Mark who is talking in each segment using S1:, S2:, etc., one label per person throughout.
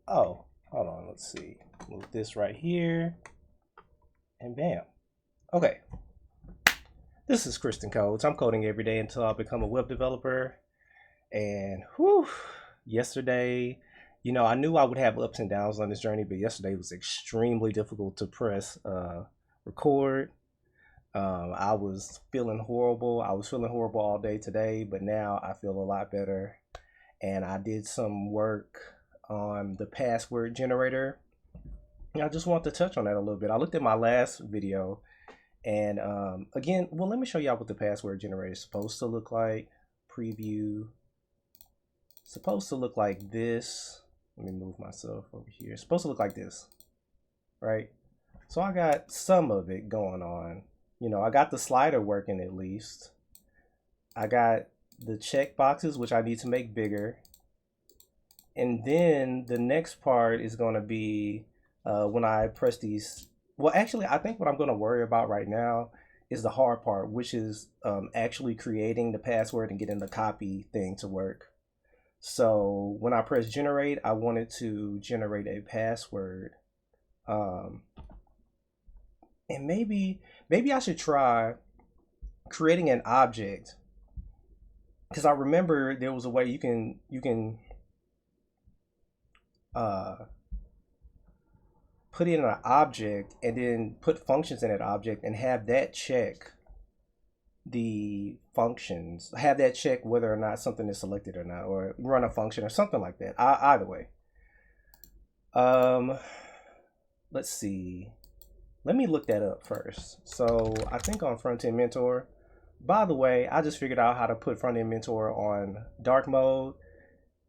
S1: Oh, hold on. Let's see. Move this right here, and bam. Okay. This is Kristen Codes. I'm coding every day until I become a web developer. And whew, yesterday, I knew I would have ups and downs on this journey, but yesterday was extremely difficult to press record. I was feeling horrible. I was feeling horrible all day today, but now I feel a lot better. And I did some work on the password generator. And I just want to touch on that a little bit. I looked at my last video, and again, well, let me show y'all what the password generator is supposed to look like. Preview. Supposed to look like this. Let me move myself over here. It's supposed to look like this, right? So I got some of it going on. I got the slider working at least. I got the check boxes, which I need to make bigger. And then the next part is going to be when I press these. Well, actually, I think what I'm going to worry about right now is the hard part, which is actually creating the password and getting the copy thing to work. So when I press generate, I wanted to generate a password. And maybe I should try creating an object, because I remember there was a way you can put in an object and then put functions in that object and have that check the functions, have that check whether or not something is selected or not, or run a function or something like that. Either way. um let's see, let me look that up first. So I think on Front End Mentor, by the way, I just figured out how to put Front End Mentor on dark mode.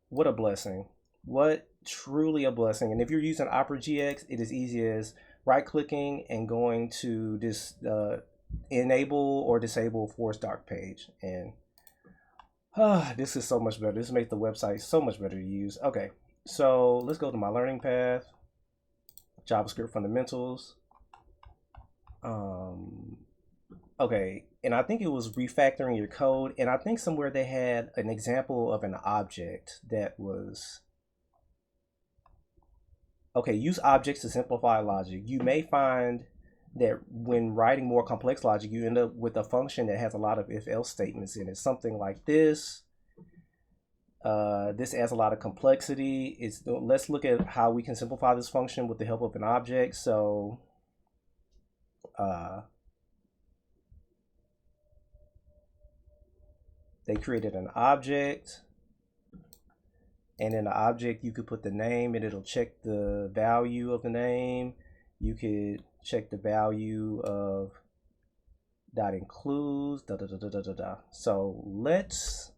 S1: What a blessing. What truly a blessing. And if you're using Opera GX, it is easy as right clicking and going to this enable or disable force dark page, and this is so much better. This makes the website so much better to use. Okay, so let's go to my learning path, JavaScript fundamentals. Okay, and I think it was refactoring your code, and I think somewhere they had an example of an object that was okay. Use objects to simplify logic. You may find that when writing more complex logic, you end up with a function that has a lot of if-else statements in it. Something like this. This adds a lot of complexity. Let's look at how we can simplify this function with the help of an object. So they created an object, and in the object you could put the name and it'll check the value of the name. You could check the value of dot includes da da da da da da da. So let's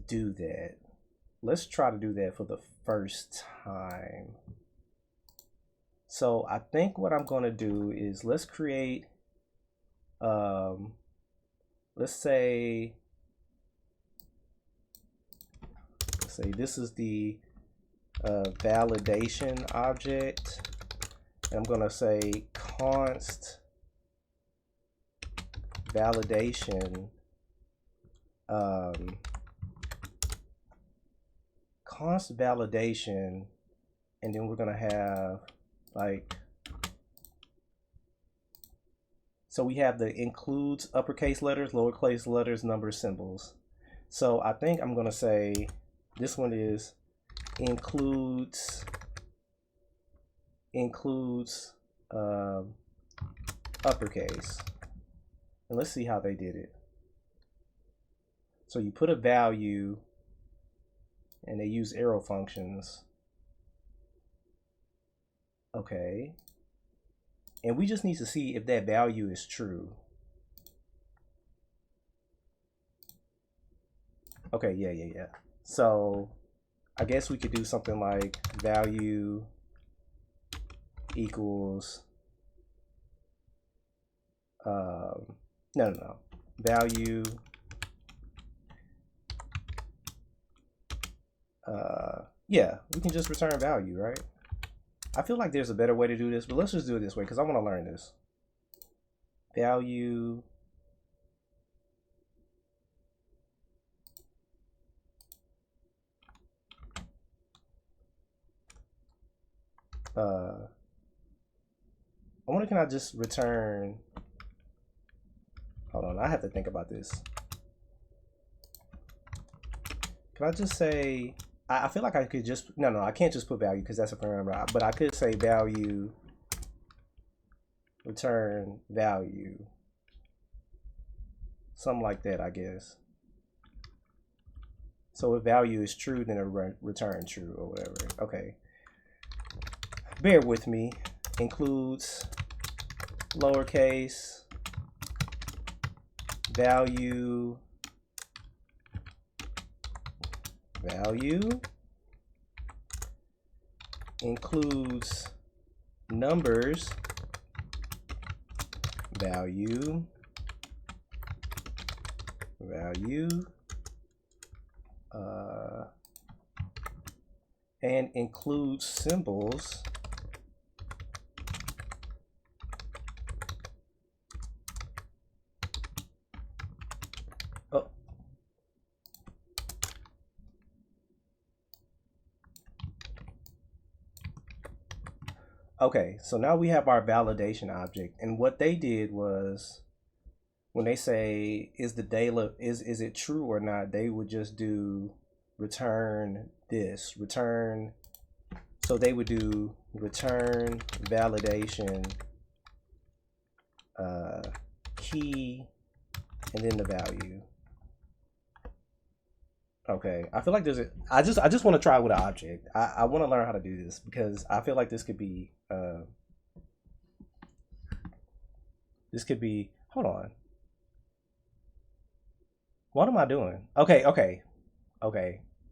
S1: do that. Let's try to do that for the first time. So I think what I'm going to do is let's create let's say this is the validation object, and I'm going to say const validation const validation, and then we're going to have like, so we have the includes uppercase letters, lowercase letters, numbers, symbols. So I think I'm going to say this one is includes uppercase, and let's see how they did it. So you put a value, and they use arrow functions. Okay, and we just need to see if that value is true. Okay, yeah. So I guess we could do something like value equals no, value yeah, we can just return value, right? I feel like there's a better way to do this, but let's just do it this way because I want to learn this. Value I wonder, can I just return? Hold on, I have to think about this. Can I just say, I feel like I could just, no, I can't just put value because that's a parameter, but I could say value, return value, something like that, I guess. So if value is true, then it return true or whatever. Okay. Bear with me. Includes lowercase value includes numbers value and includes symbols Okay, so now we have our validation object, and what they did was, when they say is the data is it true or not, they would just do return this, return. So they would do return validation key and then the value. Okay, I feel like there's a. I just want to try with an object. I want to learn how to do this because I feel like this could be. Hold on. What am I doing? Okay.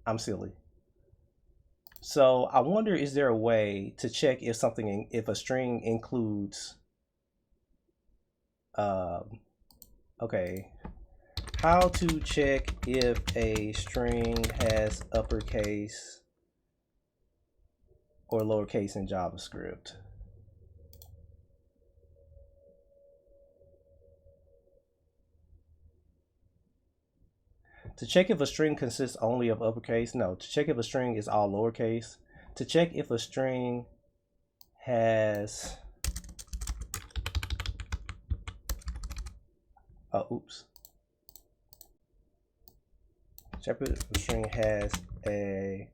S1: I'm silly. So I wonder, is there a way to check if if a string includes. Okay. How to check if a string has uppercase or lowercase in JavaScript. To check if a string consists only of uppercase, no. To check if a string is all lowercase. To check if a string has, check if a string has a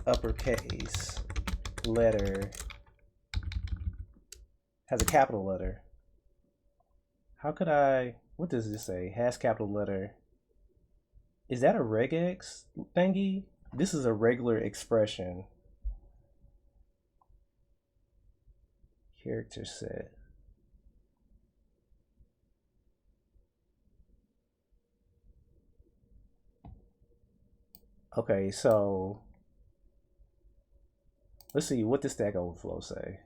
S1: uppercase letter, has a capital letter. How could I, what does this say? Has capital letter. Is that a regex thingy? This is a regular expression. Character set. Okay, so let's see, what does Stack Overflow say?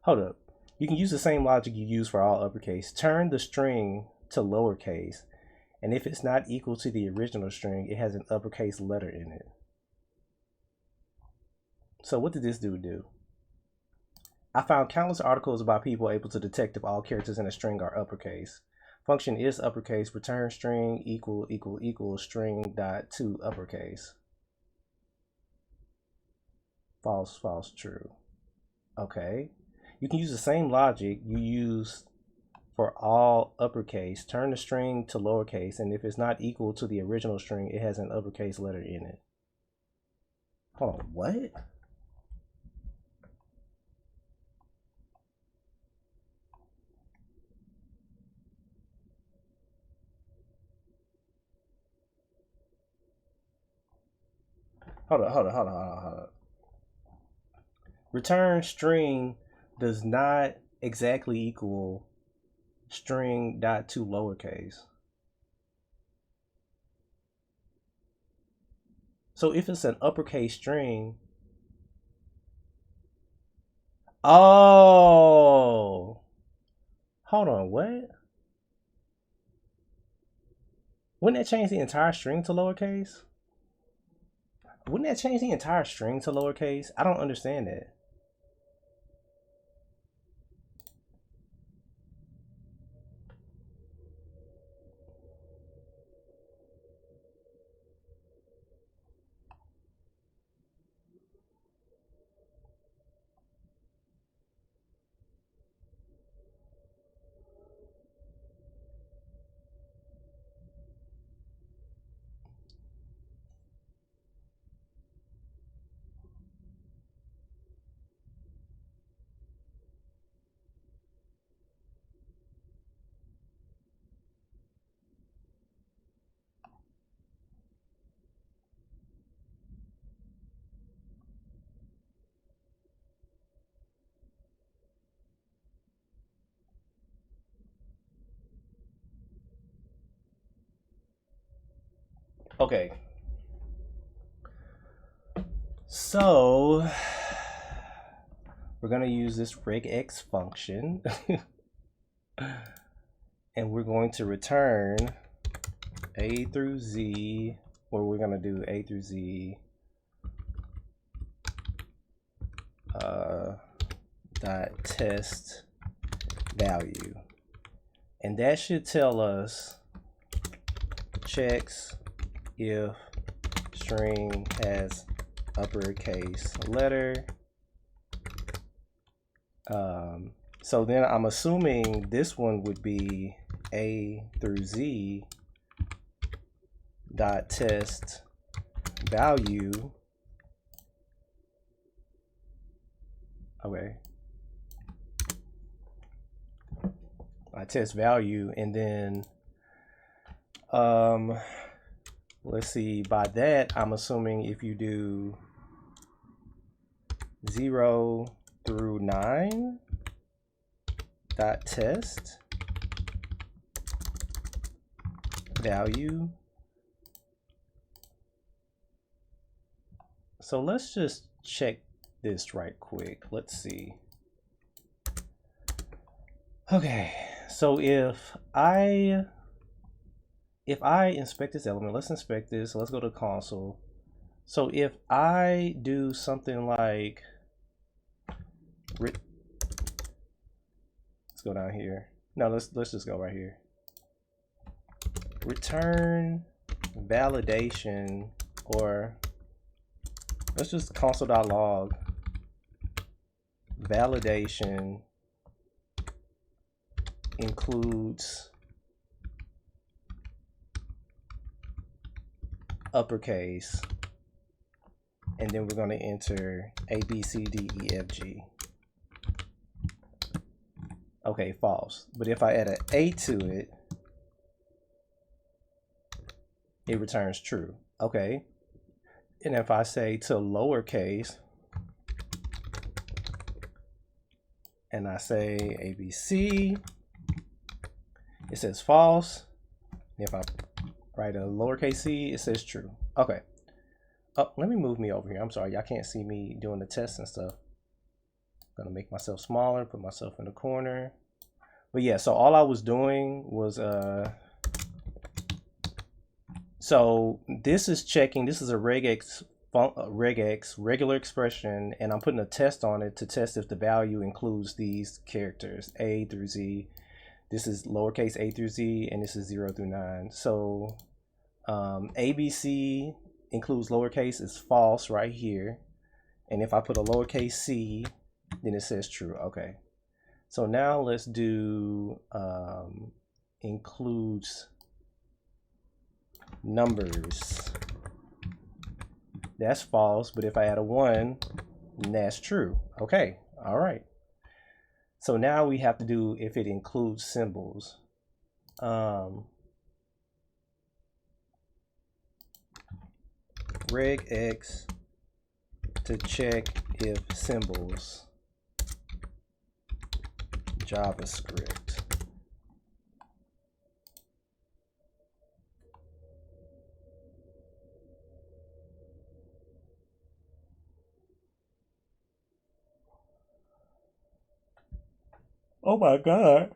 S1: Hold up. You can use the same logic you use for all uppercase. Turn the string to lowercase, and if it's not equal to the original string, it has an uppercase letter in it. So what did this dude do? I found countless articles about people able to detect if all characters in a string are uppercase. Function is uppercase, return string equal string dot to uppercase. False, true. Okay. You can use the same logic you use for all uppercase. Turn the string to lowercase, and if it's not equal to the original string, it has an uppercase letter in it. Hold on, what? Hold on. Return string does not exactly equal string dot to lowercase. So if it's an uppercase string, oh, hold on, what? Wouldn't that change the entire string to lowercase? Wouldn't that change the entire string to lowercase? I don't understand that. Okay. So we're going to use this regex function and we're going to return A through Z, or we're going to do A through Z dot test value. And that should tell us checks if string has uppercase letter. So then I'm assuming this one would be A through Z dot test value. Okay. I test value, and then let's see, by that I'm assuming if you do 0 through 9 dot test value. So let's just check this right quick. Let's see. Okay, so if I inspect this element, let's inspect this. So let's go to console. So if I do something like, let's go down here. No, let's just go right here. Return validation, or let's just console.log validation includes uppercase, and then we're going to enter A, B, C, D, E, F, G. Okay, false. But if I add an A to it, it returns true. Okay. And if I say to lowercase, and I say ABC, it says false. And if I write a lowercase c, it says true. Okay. Oh, let me move me over here. I'm sorry, y'all can't see me doing the tests and stuff. I'm gonna make myself smaller, put myself in the corner. But yeah, so all I was doing was so this is checking. This is a regex regular expression, and I'm putting a test on it to test if the value includes these characters A through Z. This is lowercase a through Z, and this is 0 through 9. So ABC includes lowercase is false right here, and if I put a lowercase c, then it says true. Okay, so now let's do includes numbers. That's false, but if I add a 1, then that's true. Okay, all right. So now we have to do if it includes symbols. Regex to check if symbols JavaScript. Oh my God.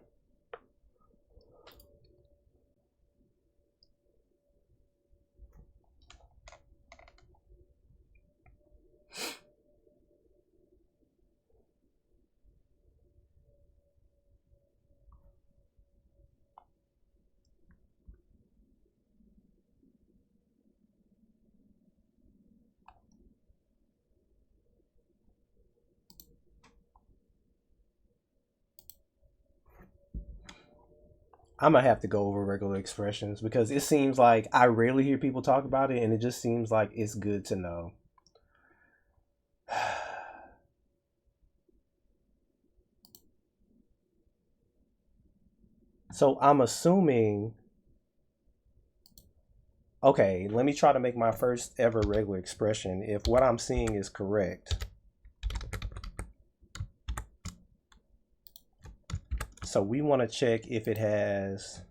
S1: I'm gonna have to go over regular expressions because it seems like I rarely hear people talk about it, and it just seems like it's good to know. So I'm assuming, okay, let me try to make my first ever regular expression if what I'm seeing is correct. So we want to check if it has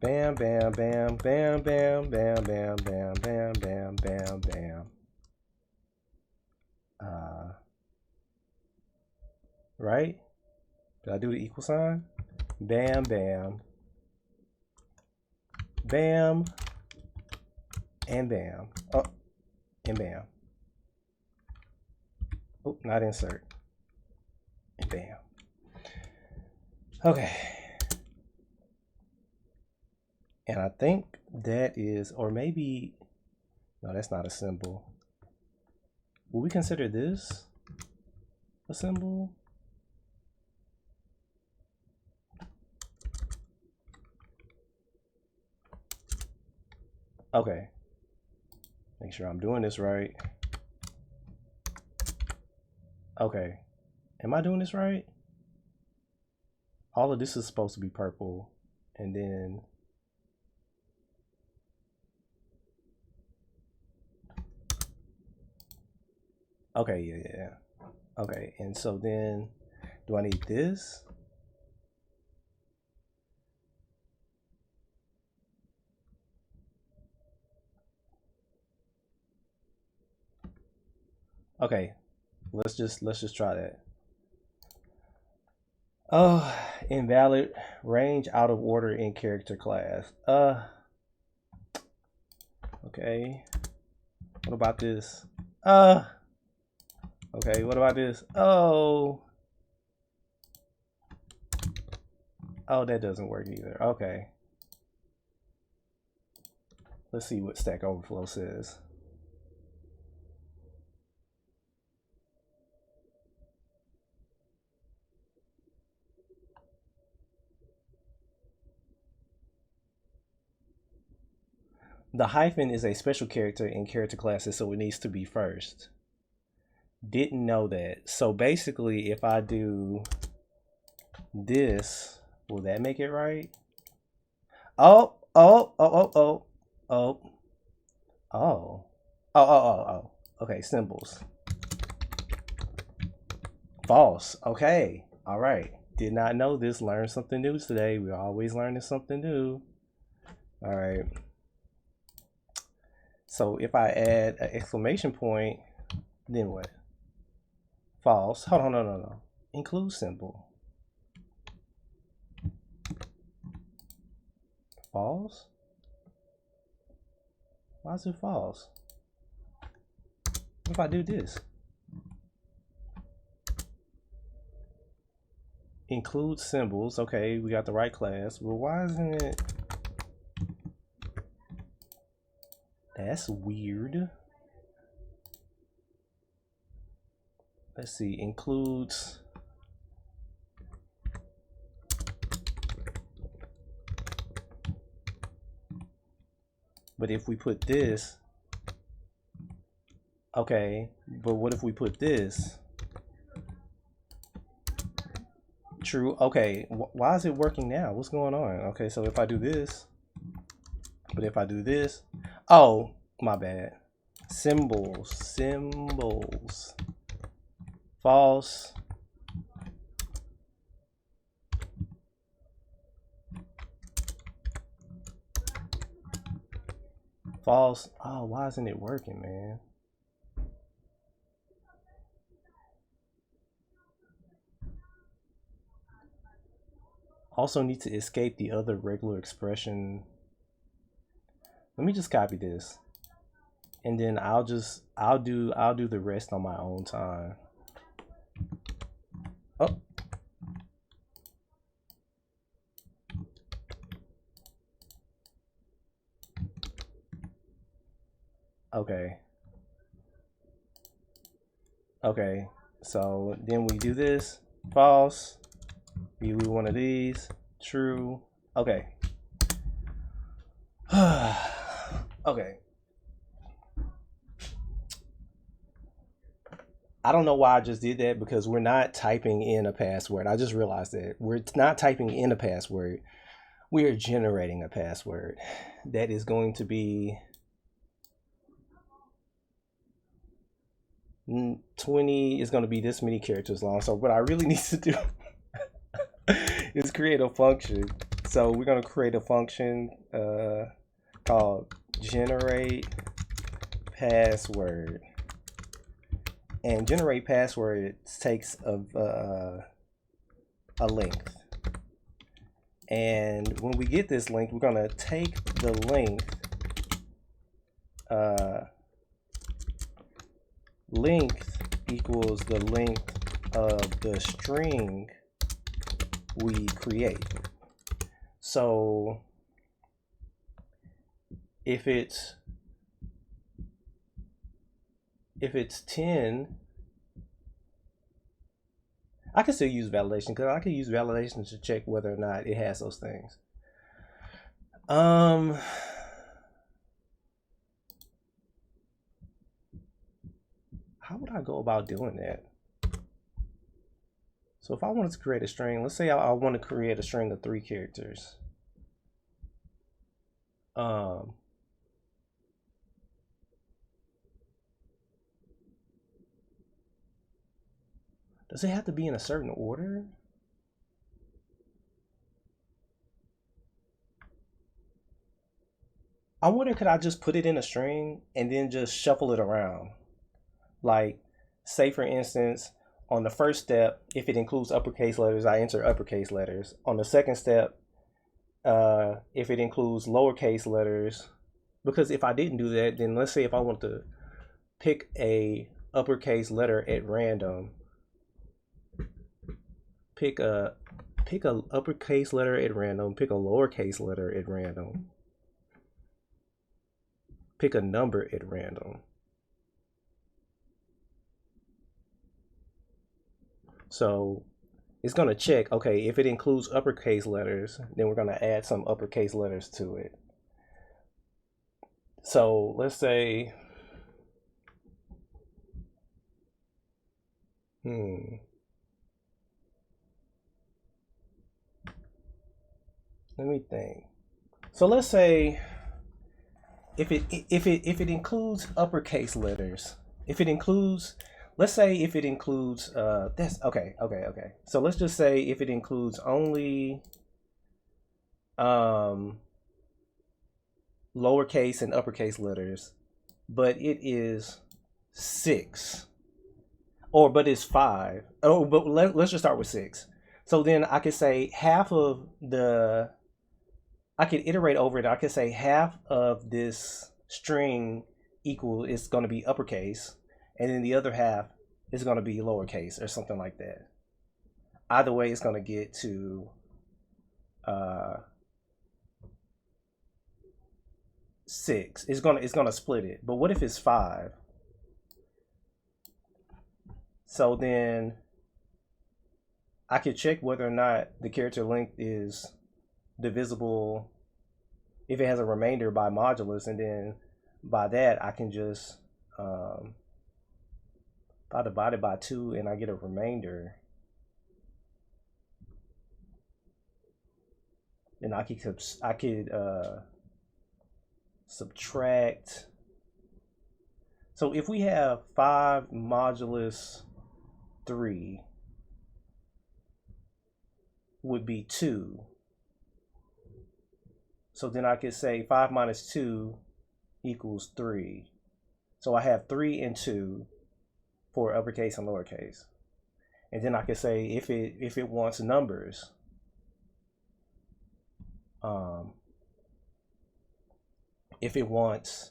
S1: Bam, bam, bam, bam, bam, bam, bam, bam, bam, bam, bam, bam. Right? Did I do the equal sign? Bam, bam, bam, and bam. Oh, and bam. Oh, not insert. And bam. Okay. And I think that is, or maybe, no, that's not a symbol. Will we consider this a symbol? Okay. Make sure I'm doing this right. Okay. Am I doing this right? All of this is supposed to be purple. And then okay, yeah. Okay, and so then do I need this? Okay, let's just try that. Oh, invalid range out of order in character class. Okay. What about this? Okay, what about this? Oh, that doesn't work either. Okay. Let's see what Stack Overflow says. The hyphen is a special character in character classes, so it needs to be first. Didn't know that. So basically, if I do this, will that make it right? Oh. Okay, symbols. False. Okay. All right. Did not know this. Learned something new today. We're always learning something new. All right. So if I add an exclamation point, then what? False. Hold on, no. Include symbol. False? Why is it false? What if I do this? Include symbols. Okay, we got the right class. Well, why isn't it? That's weird. Let's see. Includes. But if we put this. Okay, but what if we put this? True. Okay, why is it working now? What's going on? Okay, so if I do this, but if I do this, oh, my bad. Symbols. False. False. Oh, why isn't it working, man? Also need to escape the other regular expression. Let me just copy this. And then I'll do the rest on my own time. Oh. Okay. Okay. So then we do this. False. We one of these. True. Okay. Okay. I don't know why I just did that, because we're not typing in a password. I just realized that we're not typing in a password. We are generating a password that is going to be 20 is going to be this many characters long. So what I really need to do is create a function So we're going to create a function called generate password. And generate password takes a length. And when we get this length, we're going to take the length. Length equals the length of the string we create. So if it's 10, I can still use validation because I can use validation to check whether or not it has those things. How would I go about doing that? So if I wanted to create a string, let's say I want to create a string of 3 characters. Does it have to be in a certain order? I wonder, could I just put it in a string and then just shuffle it around? Like, say for instance, on the first step, if it includes uppercase letters, I enter uppercase letters. On the second step, if it includes lowercase letters, because if I didn't do that, then let's say if I want to pick a uppercase letter at random, pick a uppercase letter at random, pick a lowercase letter at random, pick a number at random. So it's going to check, okay, if it includes uppercase letters, then we're going to add some uppercase letters to it. So let's say, let me think. So let's say if it includes uppercase letters, let's say if it includes that's okay. So let's just say if it includes only lowercase and uppercase letters, but it is 6, but it's 5. Oh, but let's just start with 6. So then I could say I could iterate over it. I could say half of this string is going to be uppercase, and then the other half is going to be lowercase or something like that. Either way, it's going to get to 6. It's going to split it. But what if it's 5? So then I could check whether or not the character length is divisible if it has a remainder by modulus, and then by that I can just if I divide it by 2 and I get a remainder, then I could subtract. So if we have 5 modulus 3 would be 2. So then I could say 5 minus 2 equals 3. So I have 3 and 2 for uppercase and lowercase. And then I could say if it wants numbers, if it wants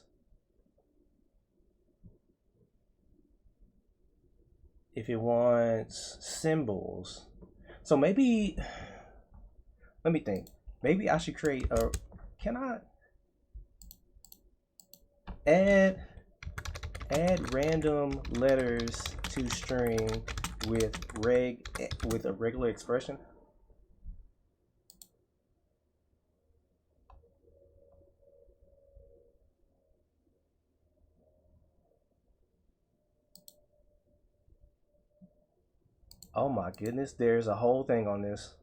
S1: symbols. So maybe, let me think. Maybe I should create a, can I add random letters to string with a regular expression? Oh my goodness, there's a whole thing on this.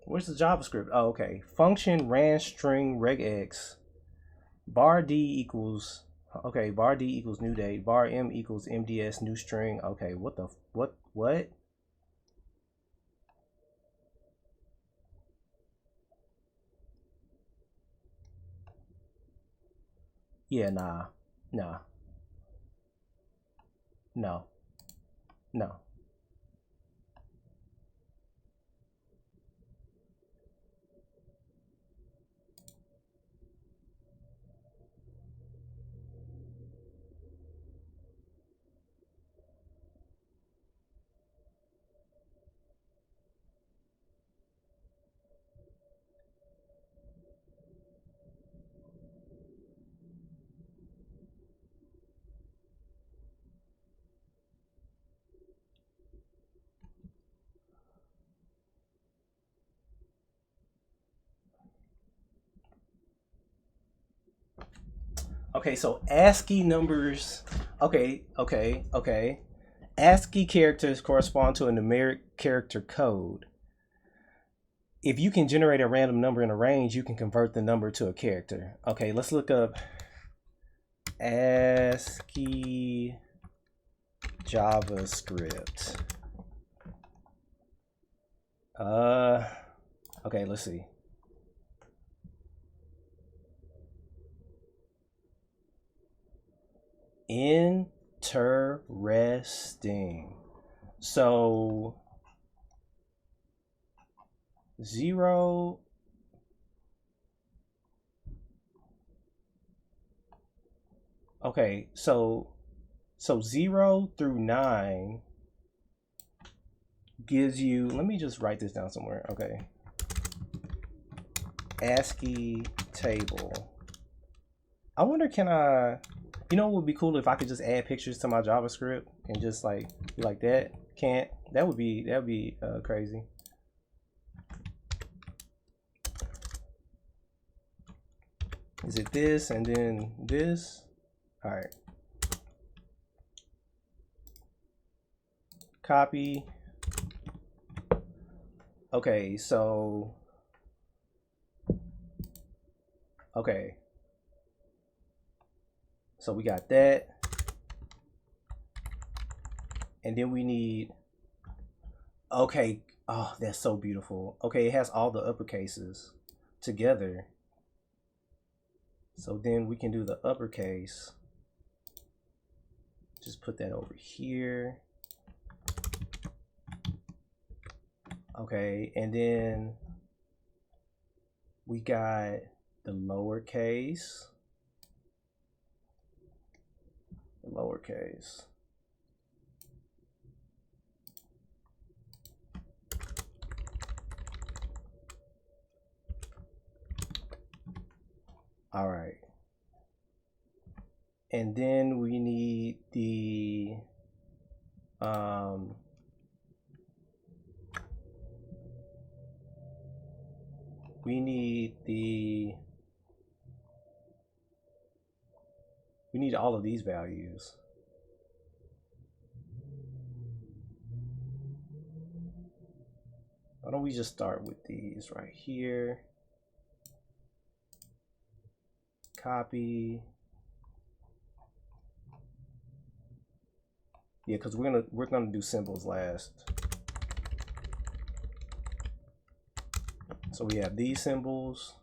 S1: Where's the JavaScript? Oh, okay. Function ran string regex bar d equals, okay, bar d equals new date, bar m equals mds new string. Okay, what the what? Yeah, nah, no. Okay, so ASCII numbers. Okay. ASCII characters correspond to a numeric character code. If you can generate a random number in a range, you can convert the number to a character. Okay, let's look up ASCII JavaScript. Okay, let's see. Interesting. So 0. Okay, so 0 through 9 gives you, let me just write this down somewhere. Okay. ASCII table. I wonder, can I, you know what would be cool if I could just add pictures to my JavaScript and just like be like that? Can't. That would be crazy. Is it this and then this? All right. Copy. Okay, so okay. So we got that. And then we need, okay, oh, that's so beautiful. Okay, it has all the uppercases together. So then we can do the uppercase. Just put that over here. Okay, and then we got the lowercase. All right. And then we need the we need all of these values. Why don't we just start with these right here? Copy. Yeah, because we're gonna do symbols last. So we have these symbols,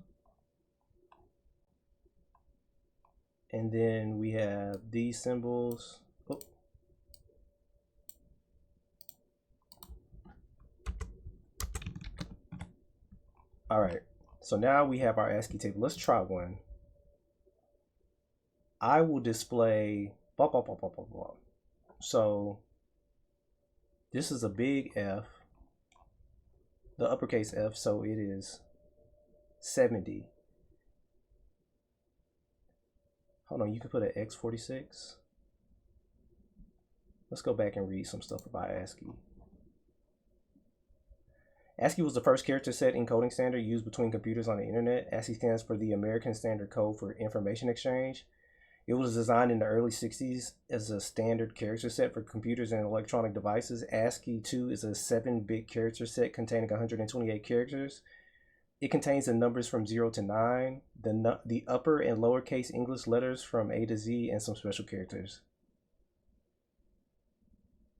S1: and then we have these symbols. Oh. All right, so now we have our ASCII table. Let's try one. I will display blah, blah, blah, blah, blah, blah. So this is a big F, the uppercase F, so it is 70. Hold on, you can put an X46. Let's go back and read some stuff about ASCII. ASCII was the first character set encoding standard used between computers on the internet. ASCII stands for the American Standard Code for Information Exchange. It was designed in the early 60s as a standard character set for computers and electronic devices. ASCII 2 is a 7-bit character set containing 128 characters. It contains the numbers from 0 to 9, the upper and lowercase English letters from A to Z, and some special characters.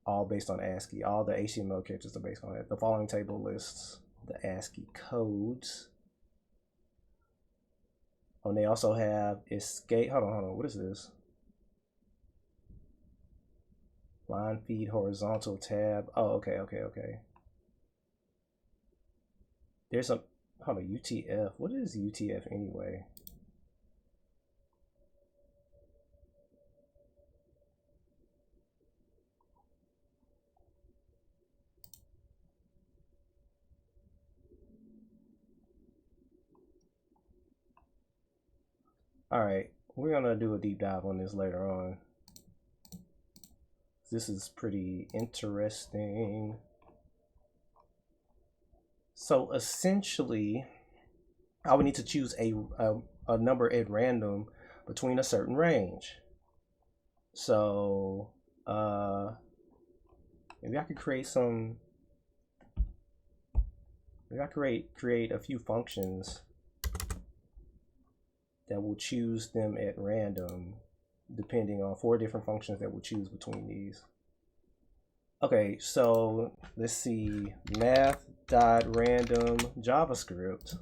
S1: All based on ASCII. All the HTML characters are based on it. The following table lists the ASCII codes. Oh, and they also have escape. Hold on. What is this? Line feed horizontal tab. Oh, okay. There's a hold on, UTF. What is UTF anyway? All right, we're gonna do a deep dive on this later on. This is pretty interesting. So essentially, I would need to choose a number at random between a certain range. So maybe I could create some. Maybe I create a few functions that will choose them at random, depending on 4 different functions that will choose between these. Okay, so let's see, math.random JavaScript.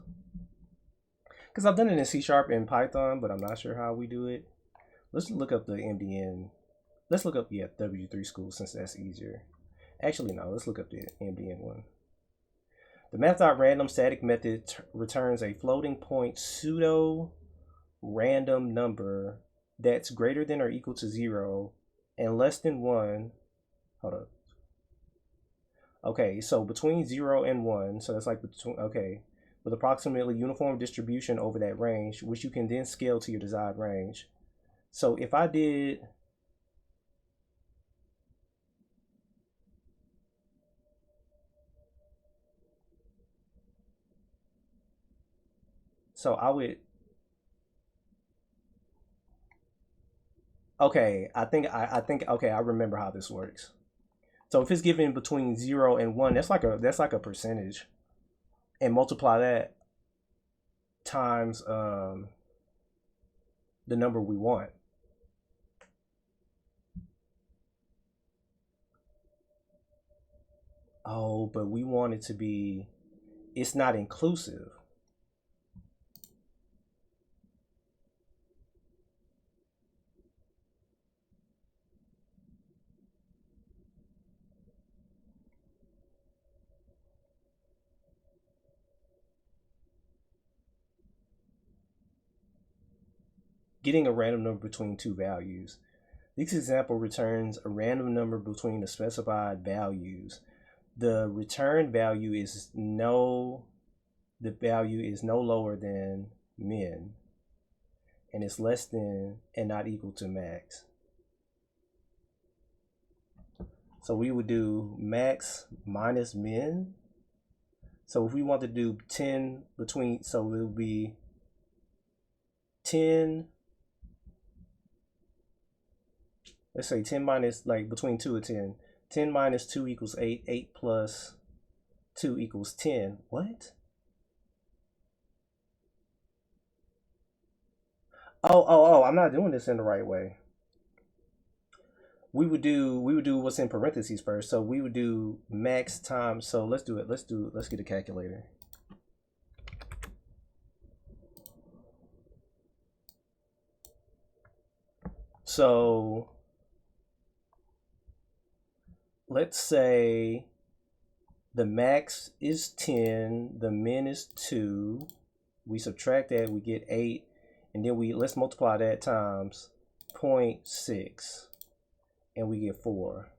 S1: Because I've done it in C# and Python, but I'm not sure how we do it. Let's look up the MDN. Let's look up, yeah, W3 School, since that's easier. Actually, no, let's look up the MDN one. The math.random static method returns a floating point pseudo random number that's greater than or equal to 0 and less than 1. Hold up. Okay, so between 0 and 1, so that's like between, okay, with approximately uniform distribution over that range, which you can then scale to your desired range. So if I did, so I would, okay, I think, okay, I remember how this works. So if it's given between 0 and 1, that's like a percentage, and multiply that times the number we want. Oh, but we want it to be, it's not inclusive. Getting a random number between 2 values. This example returns a random number between the specified values. The return value is no lower than min, and it's less than and not equal to max. So we would do max minus min. So if we want to do 10 between, so it would be 10, let's say 10 minus, like between 2 and 10. 10 minus 2 equals 8. 8 plus 2 equals 10. What? Oh, I'm not doing this in the right way. We would do what's in parentheses first. So we would do max times, so let's do it. Let's get a calculator. So let's say the max is 10, the min is 2. We subtract that, we get 8, and then let's multiply that times 0.6, and we get 4.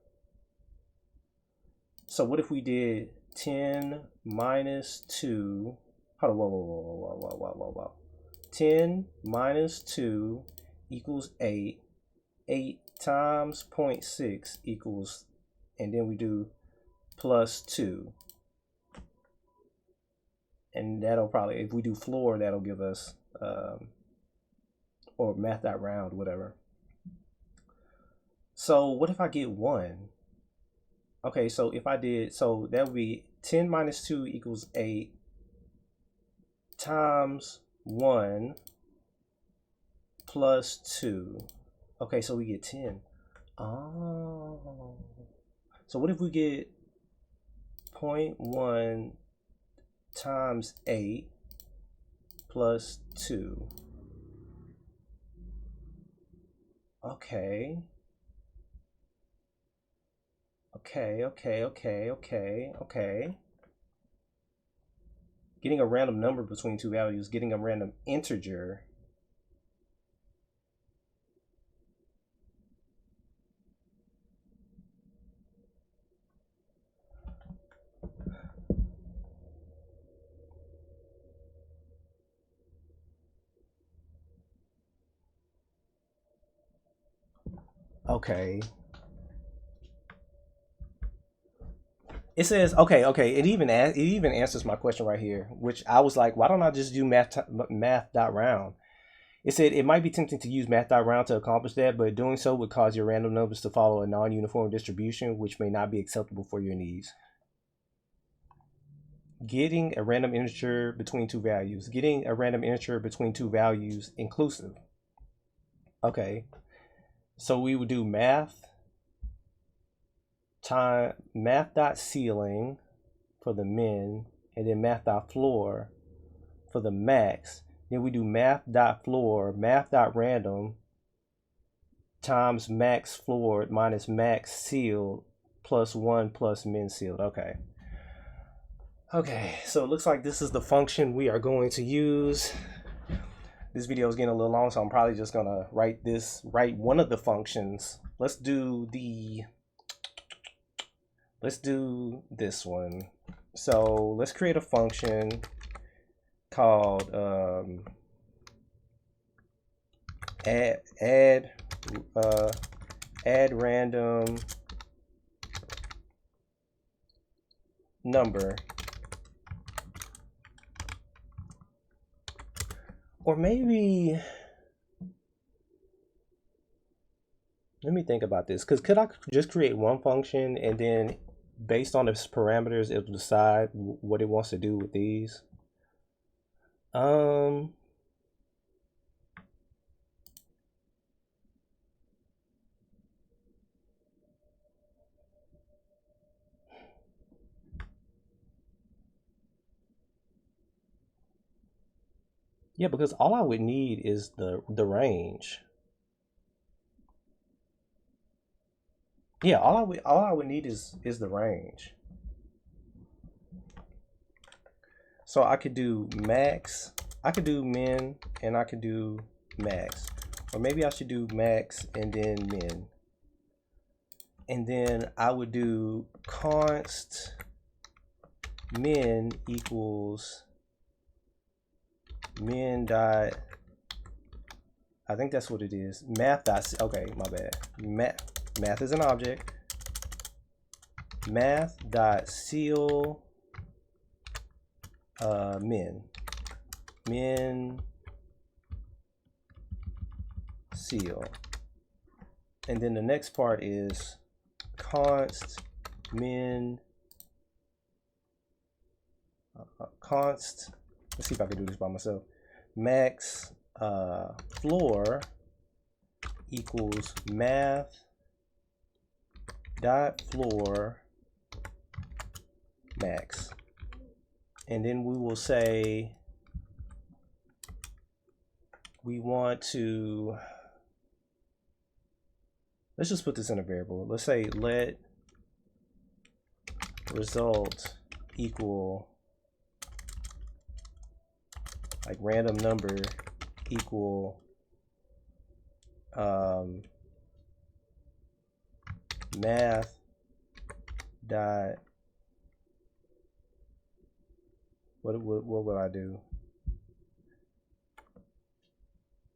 S1: So what if we did 10 minus 2? Hold on, whoa. 10 minus 2 equals 8. 8 times 0.6 equals, and then we do plus 2. And that'll probably, if we do floor, that'll give us or math.round, whatever. So what if I get 1? Okay, so if I did, so that would be 10 minus 2 equals 8 times 1 plus 2. Okay, so we get 10. Oh. So what if we get 0.1 times 8 plus 2? Okay. Okay. Getting a random number between two values, getting a random integer. Okay. It says, okay, it even answers my question right here, which I was like, why don't I just do math.round? It said it might be tempting to use math.round to accomplish that, but doing so would cause your random numbers to follow a non-uniform distribution, which may not be acceptable for your needs. Getting a random integer between two values. Getting a random integer between two values inclusive. Okay. So we would do math.ceiling for the min, and then math.floor for the max. Then we do math.floor, math.random times max floored minus max sealed plus 1 plus min sealed. Okay. Okay, so it looks like this is the function we are going to use. This video is getting a little long, so I'm probably just gonna write one of the functions. Let's do this one. So let's create a function called add random number, or maybe let me think about this, because could I just create one function and then based on its parameters it will decide what it wants to do with these? Yeah, because all I would need is the range. Yeah, all I would need is the range. So I could do max, I could do min, and I could do max. Or maybe I should do max and then min. And then I would do const min equals min dot, I think that's what it is, math dot, okay, my bad. Math is an object. Math dot seal min seal. And then the next part is const min const, let's see if I can do this by myself, max floor equals math dot floor max. And then we will say we want to, let's just put this in a variable. Let's say let result equal like random number equal math dot, what would I do?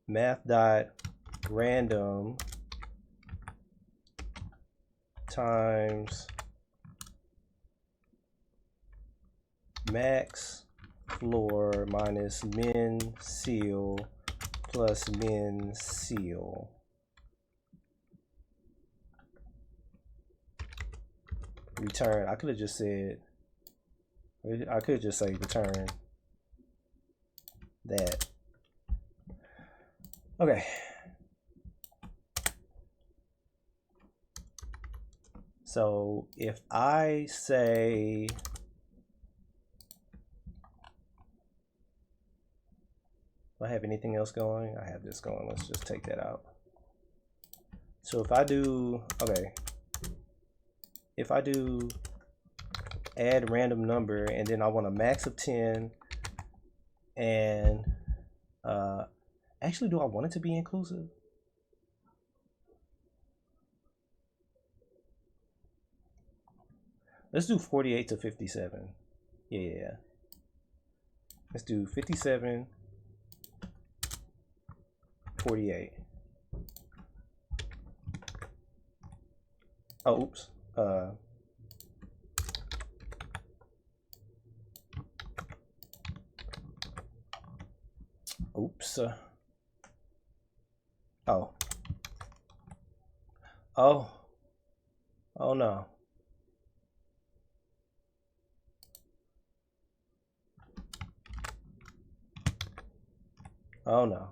S1: Math dot random times max floor minus min seal plus min seal. Return, I could have just said, I could just say return that. Okay. So if I say, do I have anything else going? I have this going. Let's just take that out. So if I do, okay, if I do add random number and then I want a max of 10 and actually, do I want it to be inclusive? Let's do 48 to 57. Yeah. Let's do 57, 48. Oh, oops. Oops. Oh. Oh. Oh no. Oh no.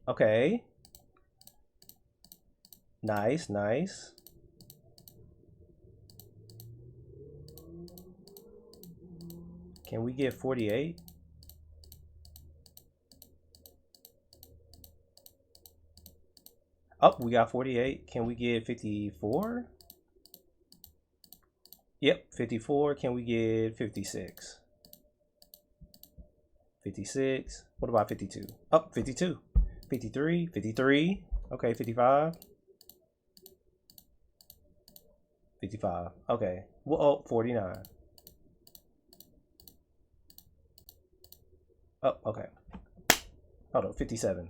S1: Okay. Nice, nice. Can we get 48? Oh, we got 48. Can we get 54? Yep, 54. Can we get 56? 56. What about 52? Oh, 52. 53. 53. Okay, 55. 55. Okay. Well, oh, 49. Oh, okay. Hold on, 57.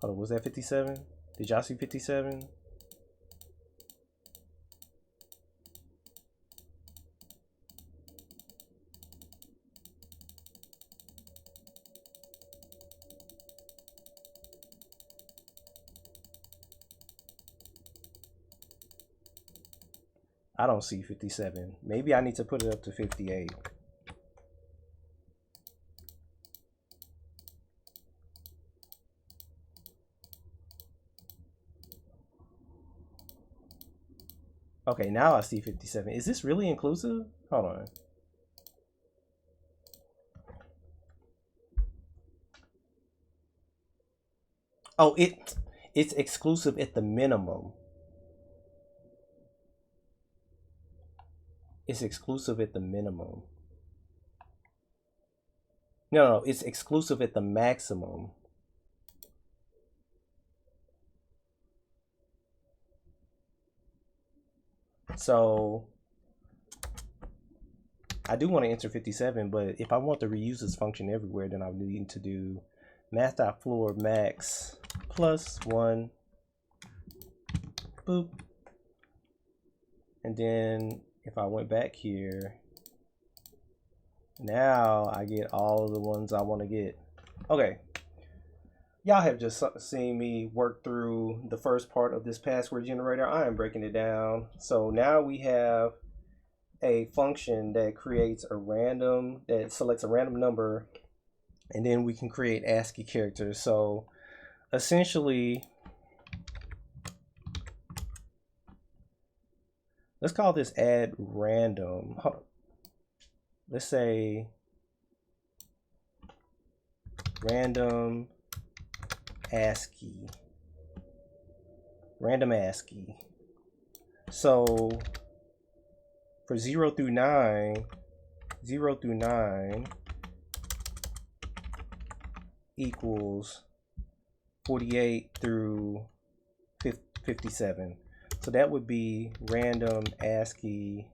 S1: Hold on, was that 57? Did y'all see 57? I don't see 57. Maybe I need to put it up to 58. Okay, now I see 57. Is this really inclusive? Hold on. Oh, it's exclusive at the minimum. It's exclusive at the minimum. No, it's exclusive at the maximum. So I do want to enter 57, but if I want to reuse this function everywhere, then I would need to do math.floor max plus 1. Boop. And then if I went back here, now I get all of the ones I want to get. Okay. Y'all have just seen me work through the first part of this password generator. I am breaking it down. So now we have a function that creates a random, that selects a random number, and then we can create ASCII characters. So essentially, let's call this add random. Hold on. Let's say random ASCII. Random ASCII. So for 0 through 9, 0 through 9 equals 48 through 57. So that would be random ASCII,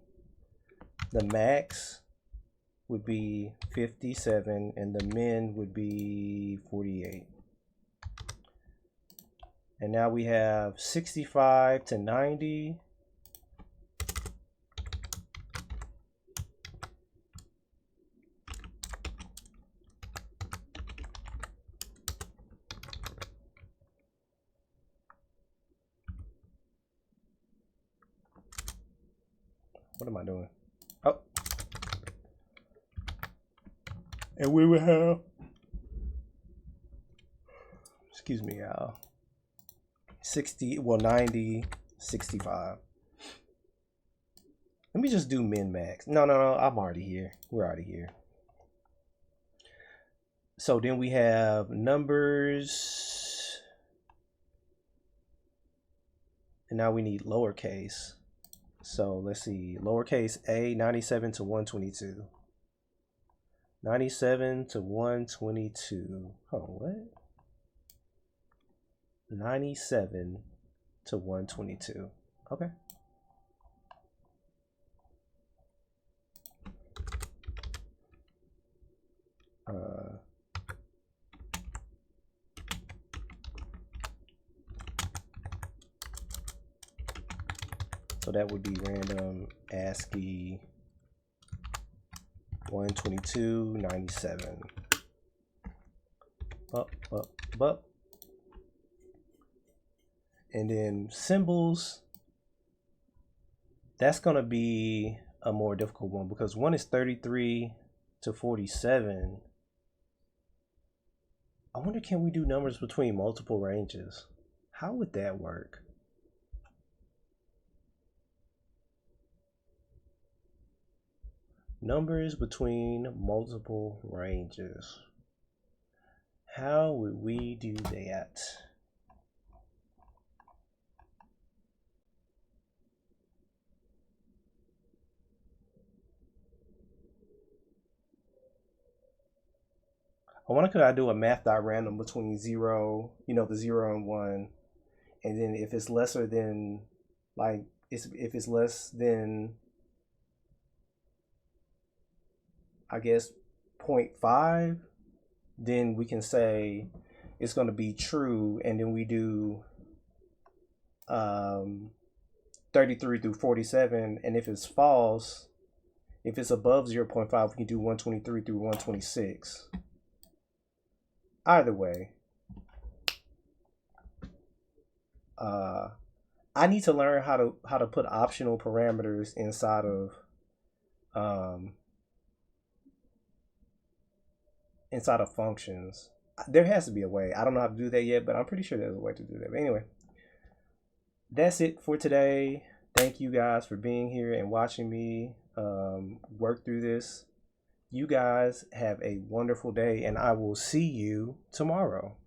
S1: the max would be 57 and the min would be 48. And now we have 65 to 90. What am I doing? Oh. And we would have, excuse me, y'all, 90, 65. Let me just do min max. No, I'm already here. We're already here. So then we have numbers. And now we need lowercase. So let's see, lowercase a, 97 to 122. 97 to 122. Oh, what? 97 to 122. Okay. So that would be random ASCII 122 97. Up. And then symbols, that's gonna be a more difficult one because one is 33 to 47. I wonder, can we do numbers between multiple ranges? How would that work? Numbers between multiple ranges. How would we do that? I wonder, could I do a math.random between 0, the 0 and 1, and then if it's lesser than, like, if it's less than, I guess, 0.5, then we can say it's going to be true, and then we do 33 through 47, and if it's false, if it's above 0.5, we can do 123 through 126. Either way, I need to learn how to put optional parameters inside of functions. There has to be a way. I don't know how to do that yet, but I'm pretty sure there's a way to do that. But anyway, that's it for today. Thank you guys for being here and watching me work through this. You guys have a wonderful day, and I will see you tomorrow.